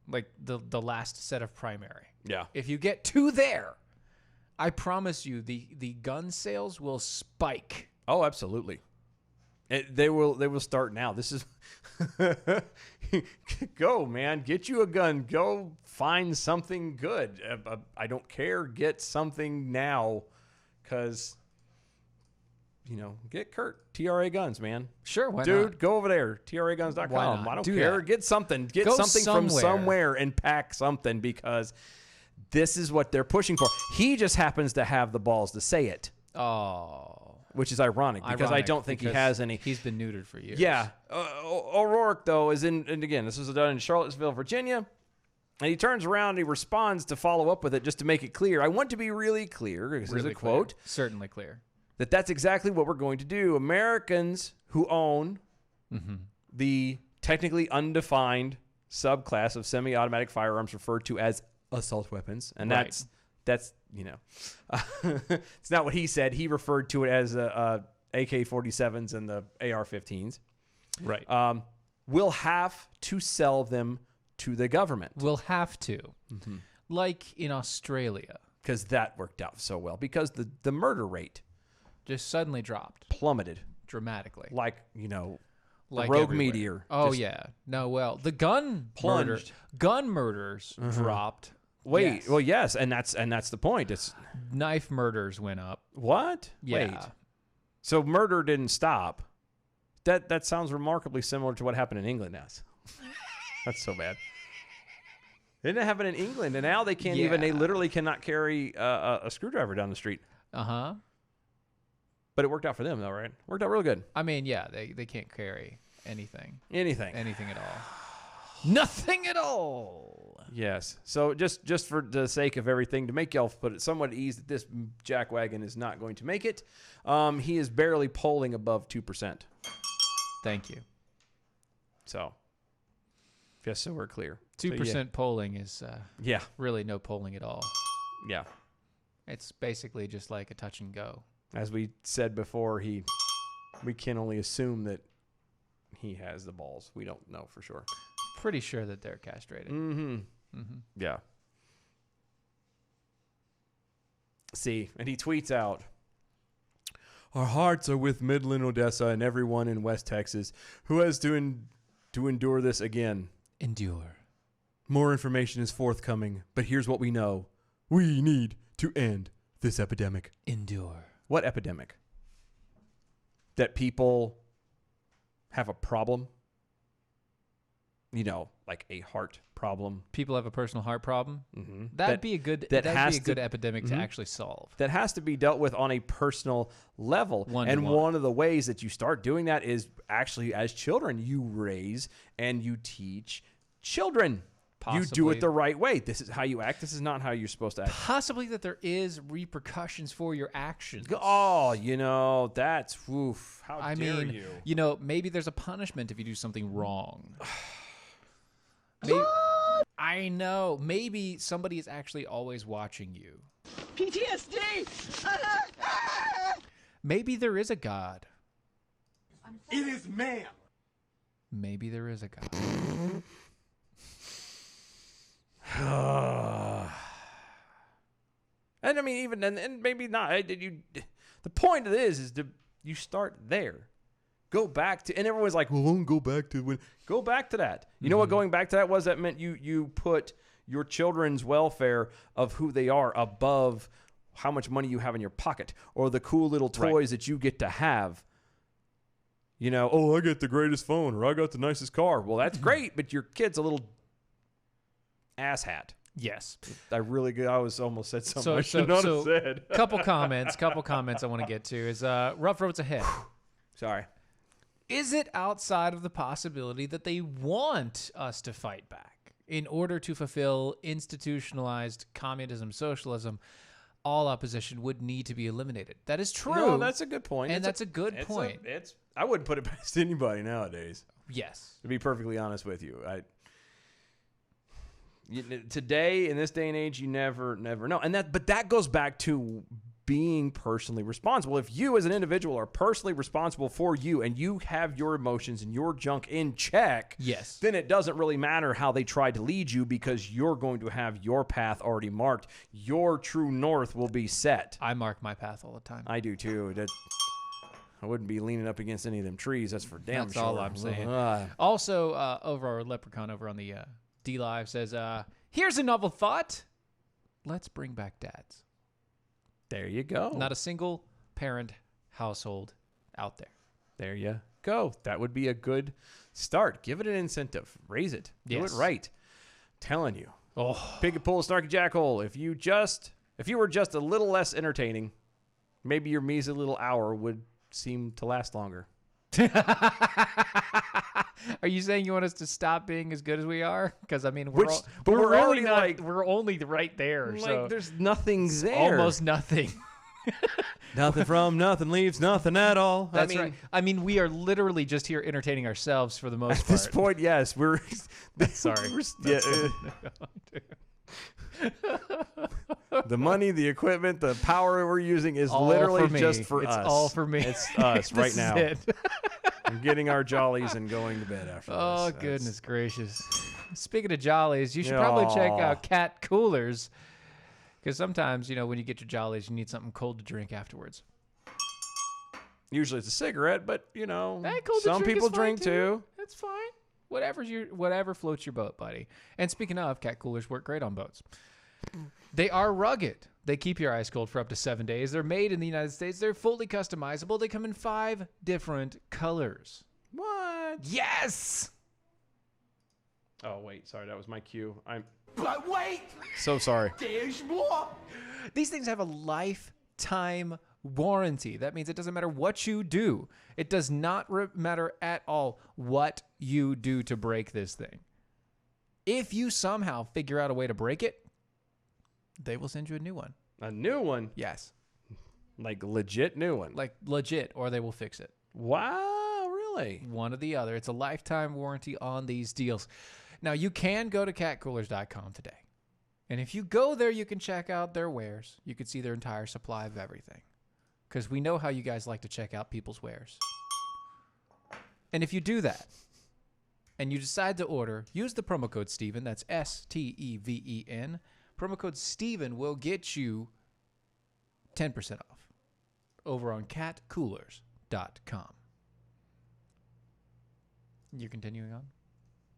like the last set of primary. Yeah. If you get to there, I promise you the gun sales will spike. Oh, absolutely. They will start now. This is go, man. Get you a gun. Go find something good. I don't care. Get something now, because get Kurt. TRA Guns, man. Sure, why Dude, not? go over there. TRAguns.com. Why not? I don't Do care. that. Get something. Get Go something from somewhere. somewhere and pack something, because this is what they're pushing for. He just happens to have the balls to say it. Oh. Which is ironic, because I don't think he has any. He's been neutered for years. Yeah. O'Rourke, though, is in, and again, this was done in Charlottesville, Virginia. And he turns around and he responds to follow up with it just to make it clear. I want to be really clear, this is a quote. Certainly clear. That's exactly what we're going to do. Americans who own the technically undefined subclass of semi-automatic firearms referred to as assault weapons, and Right. that's it's not what he said. He referred to it as AK-47s and the AR-15s. Right. We'll have to sell them to the government. We'll have to. Like in Australia. Because that worked out so well. Because the murder rate just suddenly dropped. Plummeted. Dramatically. Like, like rogue everywhere. meteor. Oh, just yeah. No, well, the gun plunged. Gun murders dropped. Wait, Yes. well, yes, and that's the point. It's Knife murders went up. what? Yeah. Wait. So murder didn't stop. That sounds remarkably similar to what happened in England. Now. That's so bad. Didn't it happen in England? And now they can't even. They literally cannot carry a screwdriver down the street. Uh-huh. But it worked out for them, though, right? Worked out real good. I mean, yeah, they can't carry anything. Anything at all. Nothing at all. Yes. So just for the sake of everything, to make y'all put it somewhat at ease that this jackwagon is not going to make it, he is barely polling above 2%. Thank you. So, just so we're clear. 2% polling is yeah, really no polling at all. yeah. It's basically just like a touch and go. As we said before, we can only assume that he has the balls. We don't know for sure. Pretty sure that they're castrated. Yeah. See, and he tweets out, "Our hearts are with Midland, Odessa, and everyone in West Texas who has to endure this again. Endure. More information is forthcoming, but here's what we know. We need to end this epidemic." Endure. What epidemic? That people have a problem? You know, like a heart problem. People have a personal heart problem. Mm-hmm. That'd be a good. That'd be a good epidemic to actually solve. That has to be dealt with on a personal level. One of the ways that you start doing that is actually as children, you raise and you teach children. You do it the right way. This is how you act. This is not how you're supposed to act. Possibly that there is repercussions for your actions. Oh, that's woof. How dare you? Maybe there's a punishment if you do something wrong. Maybe, I know. Maybe somebody is actually always watching you. PTSD! Maybe there is a God. It is ma'am. Maybe there is a God. And I mean, even and maybe not. The point of this is you start there. Go back to, and everyone's like, well, go back to when. Go back to that. You know what going back to that was? That meant you put your children's welfare of who they are above how much money you have in your pocket or the cool little toys that you get to have. I get the greatest phone or I got the nicest car. Well, that's great, but your kid's a little asshat. Yes. I was almost said something I should not have said. couple comments I want to get to is rough roads ahead. Sorry. Is it outside of the possibility that they want us to fight back in order to fulfill institutionalized communism, socialism? All opposition would need to be eliminated. That is true. No, that's a good point. And that's a good point. I wouldn't put it past anybody nowadays. Yes. To be perfectly honest with you. Today, in this day and age, you never know. But that goes back to being personally responsible. If you as an individual are personally responsible for you and you have your emotions and your junk in check, yes, then it doesn't really matter how they try to lead you because you're going to have your path already marked. Your true north will be set. I mark my path all the time. I do too. I wouldn't be leaning up against any of them trees. That's for damn sure. That's all I'm saying. Also, over our leprechaun over on the D Live says, here's a novel thought. Let's bring back dads. There you go. Not a single parent household out there. There you go. That would be a good start. Give it an incentive. Raise it. Do it right. Telling you. Oh, Pig and pull, snarky jackhole. If you were just a little less entertaining, maybe your measly little hour would seem to last longer. Are you saying you want us to stop being as good as we are? Because I mean, we're already we're only right there. Like so there's nothing there. Almost nothing. Nothing from nothing leaves nothing at all. That's right. I mean, we are literally just here entertaining ourselves for the most part. At this point, yes, we're. Sorry. The money, the equipment, the power we're using is all literally for just for us. It's all for me. It's us right now. It. We're getting our jollies and going to bed after this. Oh, goodness gracious. Speaking of jollies, you should probably check out Cat Coolers. Because sometimes, when you get your jollies, you need something cold to drink afterwards. Usually it's a cigarette, but, cold some people drink too. too. That's fine. Whatever floats your boat, buddy. And speaking of, Cat Coolers work great on boats. They are rugged. They keep your ice cold for up to 7 days. They're made in the United States. They're fully customizable. They come in 5 different colors. What? Yes! Oh, wait. Sorry, that was my cue. But wait! So sorry. There's more! These things have a lifetime warranty. That means it doesn't matter what you do. It does not matter at all what you do to break this thing. If you somehow figure out a way to break it, they will send you a new one. A new one? Yes. Like legit new one? Like legit, or they will fix it. Wow, really? One or the other. It's a lifetime warranty on these deals. Now, you can go to catcoolers.com today. And if you go there, you can check out their wares. You can see their entire supply of everything. Because we know how you guys like to check out people's wares. And if you do that, and you decide to order, use the promo code Steven. That's STEVEN. Promo code Steven will get you 10% off over on catcoolers.com. You're continuing on?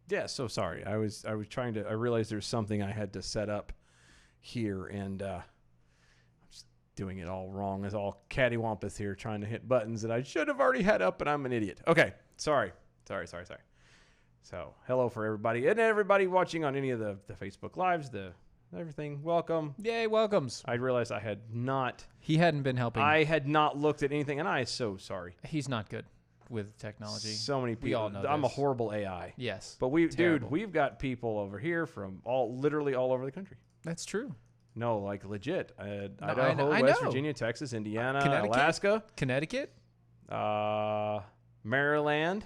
Yeah, so sorry. I was trying to. I realized there's something I had to set up here, and I'm just doing it all wrong. It's all cattywampus here, trying to hit buttons that I should have already had up, and I'm an idiot. Okay, sorry. So, hello for everybody, and everybody watching on any of the Facebook Lives, the everything. Welcome. Yay, welcomes. I realized I had not. He hadn't been helping. I had not looked at anything, and I am so sorry. He's not good with technology. So many people. We all know I'm a this. horrible AI. Yes. But we've got people over here from literally all over the country. That's true. No, like legit. Idaho, I West know. Virginia, Texas, Indiana, Connecticut? Alaska, Connecticut? Maryland,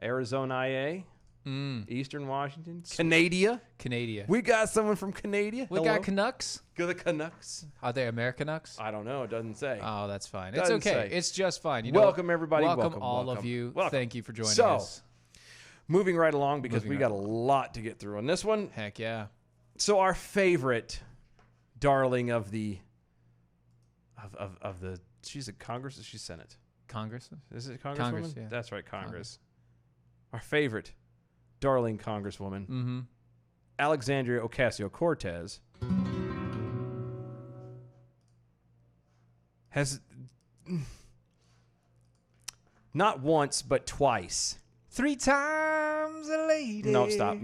Arizona, IA, Eastern Washington, Canada. We got someone from Canada. We got Canucks. The Canucks. Are they American Canucks? I don't know. It doesn't say. Oh, that's fine. Doesn't It's okay. say. It's just fine. You Welcome, know, everybody. Welcome all welcome. of you. Welcome. Thank you for joining So, us. moving right along because Moving we right got a lot to get through on this one. Heck yeah. So our favorite darling of the she's a Congress or she's Senate? Congress? Is it Congresswoman? Congress, yeah. That's right, Congress. Our favorite darling Congresswoman, Mm-hmm. Alexandria Ocasio-Cortez, has not once but twice. 3 times a lady. No, stop.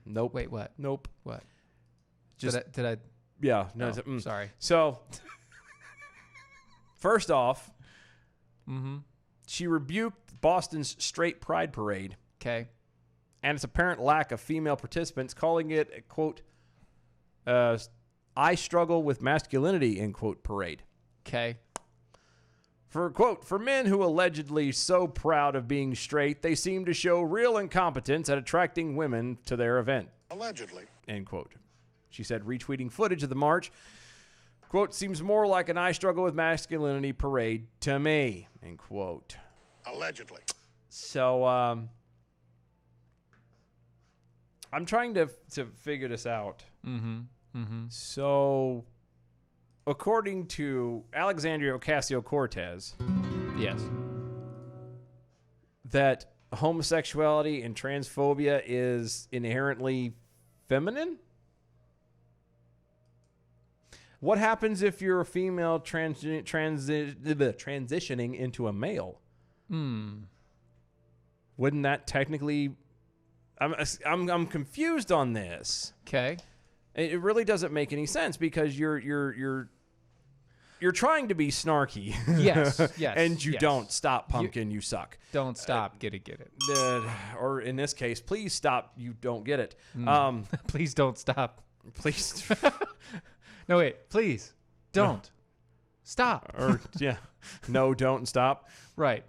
Nope. Wait, what? Nope. What? Just Did I yeah. No. Oh, it's a, sorry. So, first off, Mm-hmm. she rebuked Boston's straight pride parade Okay. and its apparent lack of female participants, calling it a, quote, I struggle with masculinity, end quote, parade. Okay. For, quote, for men who allegedly so proud of being straight, they seem to show real incompetence at attracting women to their event. Allegedly. End quote. She said, retweeting footage of the march, quote, seems more like an I struggle with masculinity parade to me, end quote. Allegedly. So, I'm trying to figure this out. Mm-hmm. Mm-hmm. So, according to Alexandria Ocasio-Cortez, Yes. that homosexuality and transphobia is inherently feminine? What happens if you're a female transitioning into a male? Wouldn't that technically? I'm confused on this. Okay. It really doesn't make any sense because you're trying to be snarky. Yes. Yes. And you yes. don't. Stop, pumpkin. You suck. Don't stop. Get it. Or in this case, please stop. You don't get it. Please don't stop. Please. No, wait. Please don't stop. Or yeah, no, don't and stop. Right.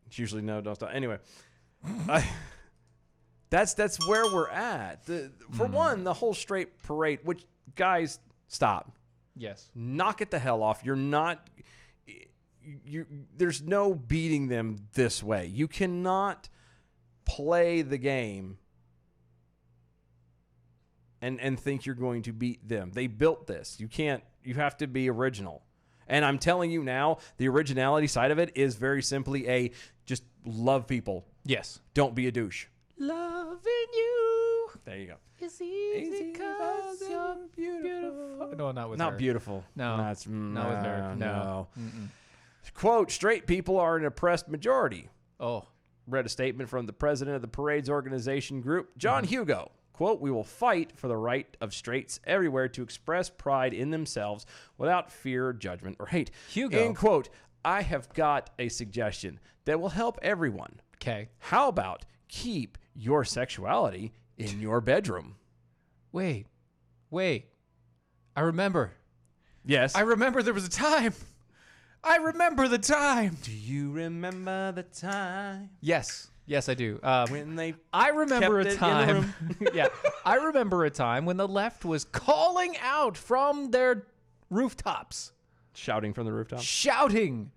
It's usually no, don't stop. Anyway, that's where we're at. For one, the whole straight parade. Which guys, stop. Yes. Knock it the hell off. You're not. There's no beating them this way. You cannot play the game and think you're going to beat them. They built this. You can't. You have to be original. And I'm telling you now, the originality side of it is very simply just love people. Yes. Don't be a douche. Loving you There you go. is easy because you're beautiful. No, not with her. Not beautiful. No. That's Not with her. No. Mm-mm. Quote, straight people are an oppressed majority. Oh. Read a statement from the president of the parade's organization group, John Hugo. Quote, we will fight for the right of straights everywhere to express pride in themselves without fear, judgment, or hate. Hugo. End quote. I have got a suggestion that will help everyone. Okay. How about keep your sexuality in your bedroom? Wait. I remember. Yes. I remember there was a time. I remember the time. Do you remember the time Yes, I do. when they I remember kept a it in the time. room? Yeah, I remember a time when the left was calling out from their rooftops, shouting from the rooftop? shouting,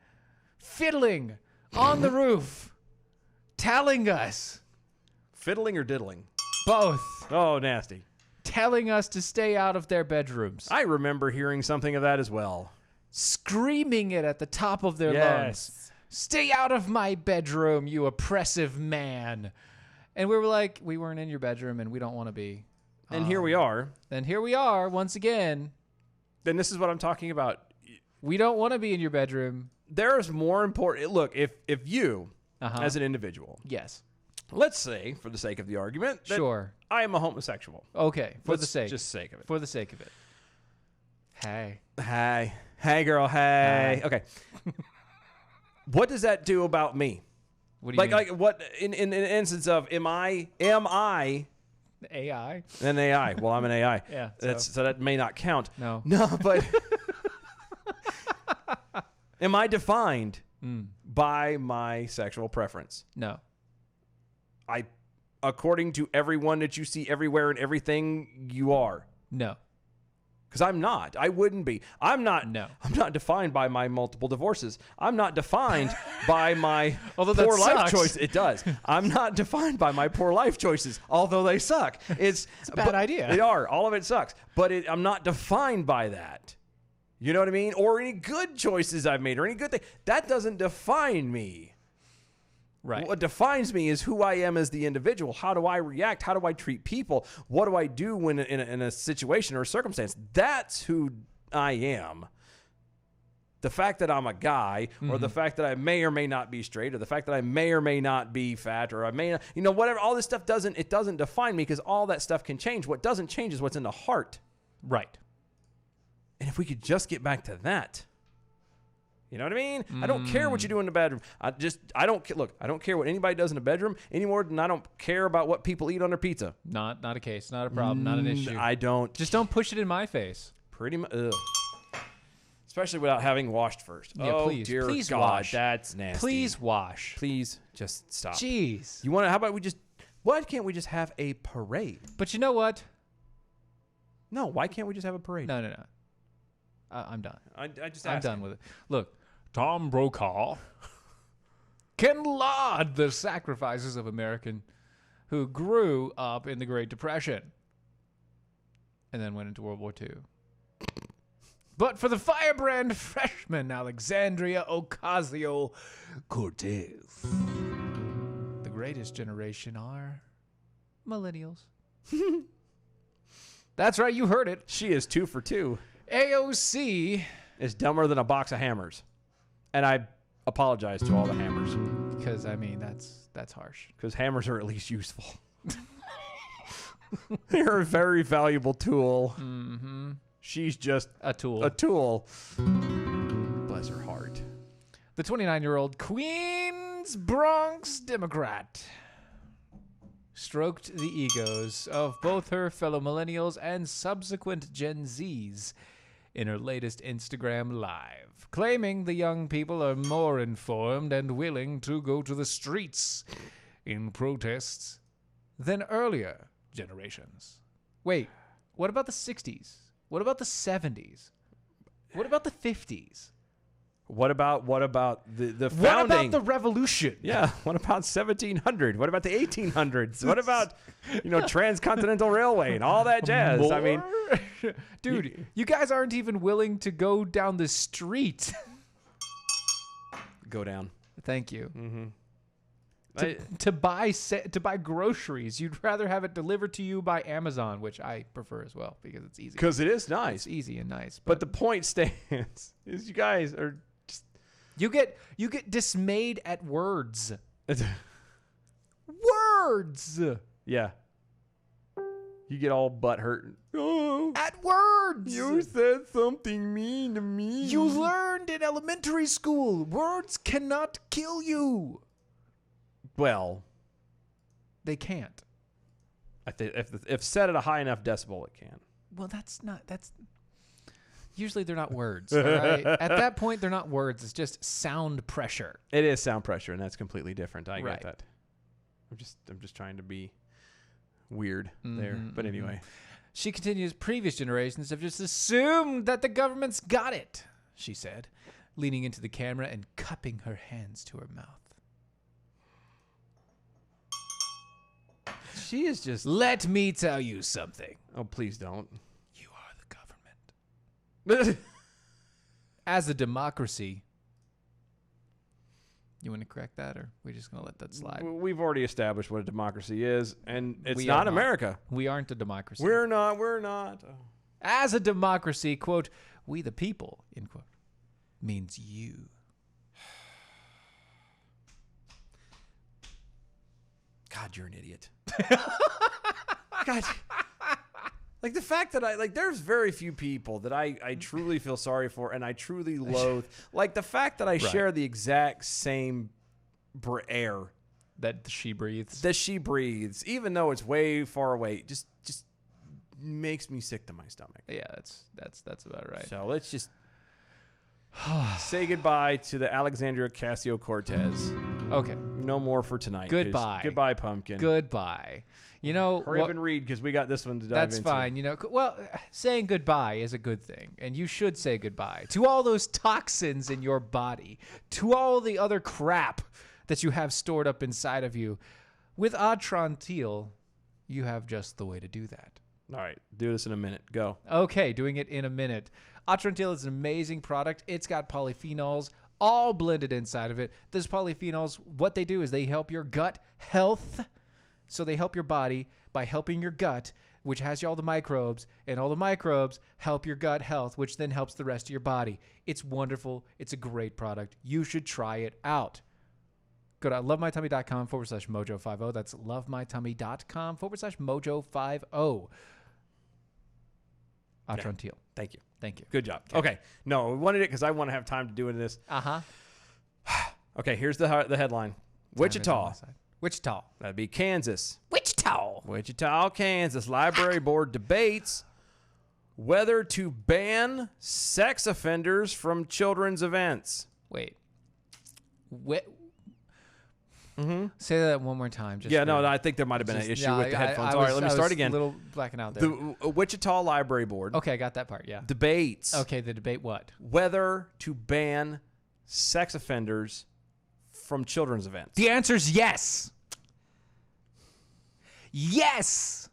fiddling on the roof, telling us Fiddling or diddling? both, Oh, nasty. telling us to stay out of their bedrooms. I remember hearing something of that as well. Screaming it at the top of their lungs. Stay out of my bedroom, you oppressive man. And we were like, we weren't in your bedroom and we don't want to be. And here we are. And here we are once again. Then this is what I'm talking about. We don't want to be in your bedroom. There's more important. Look, if you, as an individual, yes, let's say, for the sake of the argument, that sure, I am a homosexual. Okay, for the sake of it. For the sake of it. Hey, girl. Hey. Okay. What does that do about me? What do you mean? Like what in an instance of am I AI? an AI? Well, I'm an AI. Yeah. So that may not count. No, but am I defined by my sexual preference? No. According to everyone that you see everywhere and everything, you are. No. Because I'm not. I wouldn't be. I'm not. No. I'm not defined by my multiple divorces. I'm not defined by my Although poor that life sucks. choice. It does. I'm not defined by my poor life choices, although they suck. It's a bad idea. They are. All of it sucks. But I'm not defined by that. You know what I mean? Or any good choices I've made or any good thing. That doesn't define me. Right. What defines me is who I am as the individual. How do I react? How do I treat people? What do I do when in a situation or a circumstance? That's who I am. The fact that I'm a guy, or the fact that I may or may not be straight, or the fact that I may or may not be fat, or I may not, whatever. All this stuff doesn't define me, because all that stuff can change. What doesn't change is what's in the heart. Right. And if we could just get back to that. You know what I mean? I don't care what you do in the bedroom. I don't care what anybody does in the bedroom any more than I don't care about what people eat on their pizza. Not a case, not a problem, not an issue. I don't. Just don't push it in my face. Pretty much. Especially without having washed first. Yeah, oh, please. dear Please God, wash. that's nasty. Please wash. Please just stop. Jeez. How about why can't we just have a parade? But you know what? No, why can't we just have a parade? No. I'm done. I'm done with it. Look, Tom Brokaw can laud the sacrifices of American who grew up in the Great Depression and then went into World War II. But for the firebrand freshman Alexandria Ocasio-Cortez, the greatest generation are millennials. That's right, you heard it. She is 2 for 2. AOC is dumber than a box of hammers. And I apologize to all the hammers. Because, that's harsh. Because hammers are at least useful. They're a very valuable tool. Mm-hmm. She's just a tool. Bless her heart. The 29-year-old Queens Bronx Democrat stroked the egos of both her fellow millennials and subsequent Gen Zs in her latest Instagram Live, claiming the young people are more informed and willing to go to the streets in protests than earlier generations. Wait, what about the 60s? What about the 70s? What about the 50s? What about the founding? What about the revolution? Yeah. What about 1700? What about the 1800s? What about, transcontinental railway and all that jazz? More? I mean, dude, you guys aren't even willing to go down the street. Go down. Thank you. Mm-hmm. To buy groceries, you'd rather have it delivered to you by Amazon, which I prefer as well because it's easy. Because it is nice. It's easy and nice. But the point stands is you guys are just... You get dismayed at words. Words. Yeah. You get all butthurt. Oh, at words. You said something mean to me. You learned in elementary school. Words cannot kill you. Well, they can't. If set at a high enough decibel, it can. Well, that's usually they're not words. All right? At that point, they're not words. It's just sound pressure. It is sound pressure, and that's completely different. I right. get that. I'm just trying to be weird there. But anyway, she continues. Previous generations have just assumed that the government's got it, she said, leaning into the camera and cupping her hands to her mouth. She is just. Let me tell you something. Oh, please don't. You are the government. As a democracy, you want to correct that, or we just gonna let that slide? We've already established what a democracy is, and it's We not are America. We aren't a democracy. We're not. As a democracy, quote, we the people, end quote, means you. God, you're an idiot. God. Like the fact that there's very few people that I truly feel sorry for and I truly loathe. Like the fact that I share the exact same air that she breathes. Even though it's way far away, just makes me sick to my stomach. Yeah, that's about right. So let's just say goodbye to the Alexandria Ocasio-Cortez. Okay. No more for tonight. Goodbye. Goodbye, pumpkin. Goodbye. You know, Hurry up and read because we got this one to dive that's into. fine. You know, well, saying goodbye is a good thing, and you should say goodbye to all those toxins in your body, to all the other crap that you have stored up inside of you. With Atrantil, you have just the way to do that. All right, do this in a minute. Go. Okay, doing it in a minute. Atrantil is an amazing product. It's got polyphenols all blended inside of it. Those polyphenols, what they do is they help your gut health. So they help your body by helping your gut, which has all the microbes, and all the microbes help your gut health, which then helps the rest of your body. It's wonderful. It's a great product. You should try it out. Go to lovemytummy.com/mojo50. That's lovemytummy.com/mojo50. Atrantil. Thank you. Thank you. Good job. Okay. No, we wanted it because I want to have time to do this. Uh-huh. Okay, here's the headline. Wichita. Wichita. That'd be Kansas. Wichita. Wichita, Kansas. Library board debates whether to ban sex offenders from children's events. Wait. Say that one more time. Just I think there might have been an issue with the headphones. All right, let me start again. A little blacking out there. The Wichita Library Board. Okay, I got that part, yeah. Debates. Okay, the debate what? Whether to ban sex offenders from children's events. The answer is yes. Yes.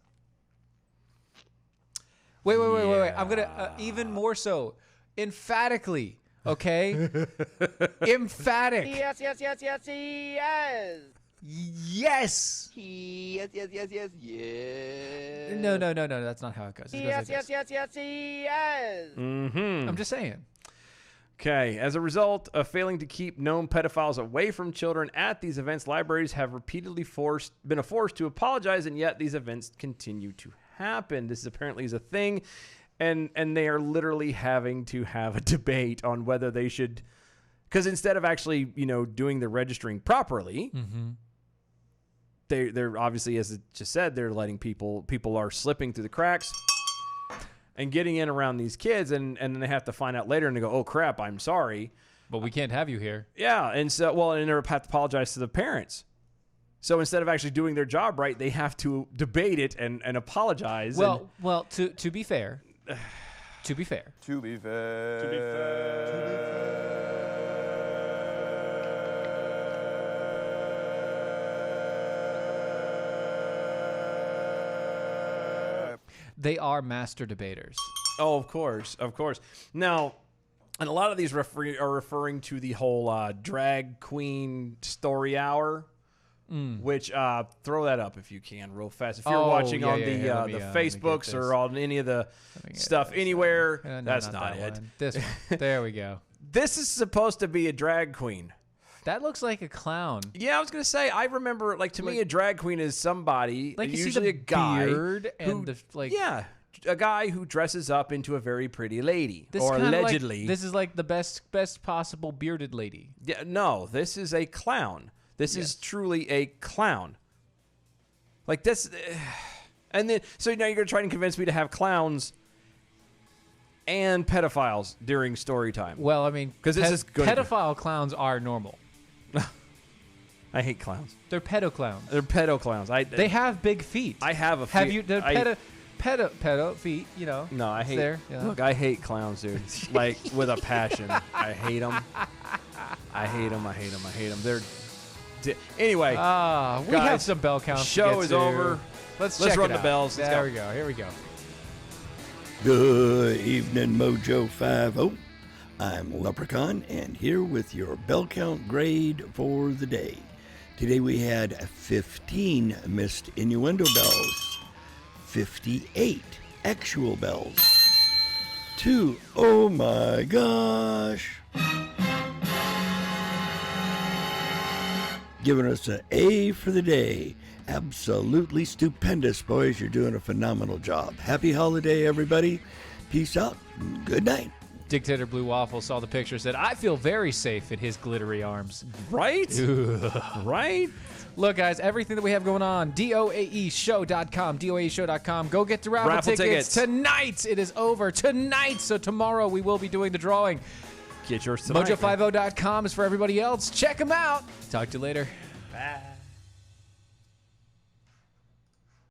Wait. I'm going to even more so emphatically. Okay? Emphatic. Yes. Yes. Yes. No. That's not how it goes. It goes like this. Yes. Mm-hmm. I'm just saying. Okay. As a result of failing to keep known pedophiles away from children at these events, libraries have repeatedly been forced to apologize, and yet these events continue to happen. This apparently is a thing. And they are literally having to have a debate on whether they should, because instead of actually, doing the registering properly, they're obviously, as it just said, they're letting people are slipping through the cracks and getting in around these kids, and then they have to find out later and they go, oh crap, I'm sorry, but we can't have you here. Yeah, and so and they have to apologize to the parents. So instead of actually doing their job right, they have to debate it and apologize. Well, to be fair. To be fair. They are master debaters. Oh, of course. Now, and a lot of these are referring to the whole drag queen story hour. Which throw that up if you can real fast. If you're watching on the Facebooks or on any of the stuff anywhere, that's not it. This one. There we go. This is supposed to be a drag queen. That looks like a clown. Yeah, I was gonna say. I remember, to me, a drag queen is somebody, like you usually see a guy, beard and a guy who dresses up into a very pretty lady, this or allegedly. This is like the best possible bearded lady. Yeah, no, this is a clown. This is truly a clown. Like this, and then so now you're gonna try and convince me to have clowns and pedophiles during story time. Well, I mean, because this is good. Pedophile clowns are normal. I hate clowns. They're pedo clowns. They're pedo clowns. They have big feet. I have a. Have you? They're pedo feet. You know. No, I hate. There, you know. Look, I hate clowns, dude. Like with a passion. I hate them. I hate them. They're. Anyway, we have some bell counts. Show is over. Let's run it the out. bells. Let's There go. we go. Here we go. Good evening, Mojo 50. I'm Leprechaun, and here with your bell count grade for the day. Today we had 15 missed innuendo bells, 58 actual bells, 2 oh my gosh, giving us an A for the day. Absolutely stupendous, boys. You're doing a phenomenal job. Happy holiday, everybody. Peace out. Good night. Dictator Blue Waffle saw the picture, said, I feel very safe in his glittery arms. Right? Right? Look, guys, everything that we have going on, DOAEshow.com, DOAEshow.com. Go get the raffle tickets tonight. It is over tonight. So tomorrow we will be doing the drawing. Get yours tonight. Mojo50.com is for everybody else. Check them out. Talk to you later. Bye.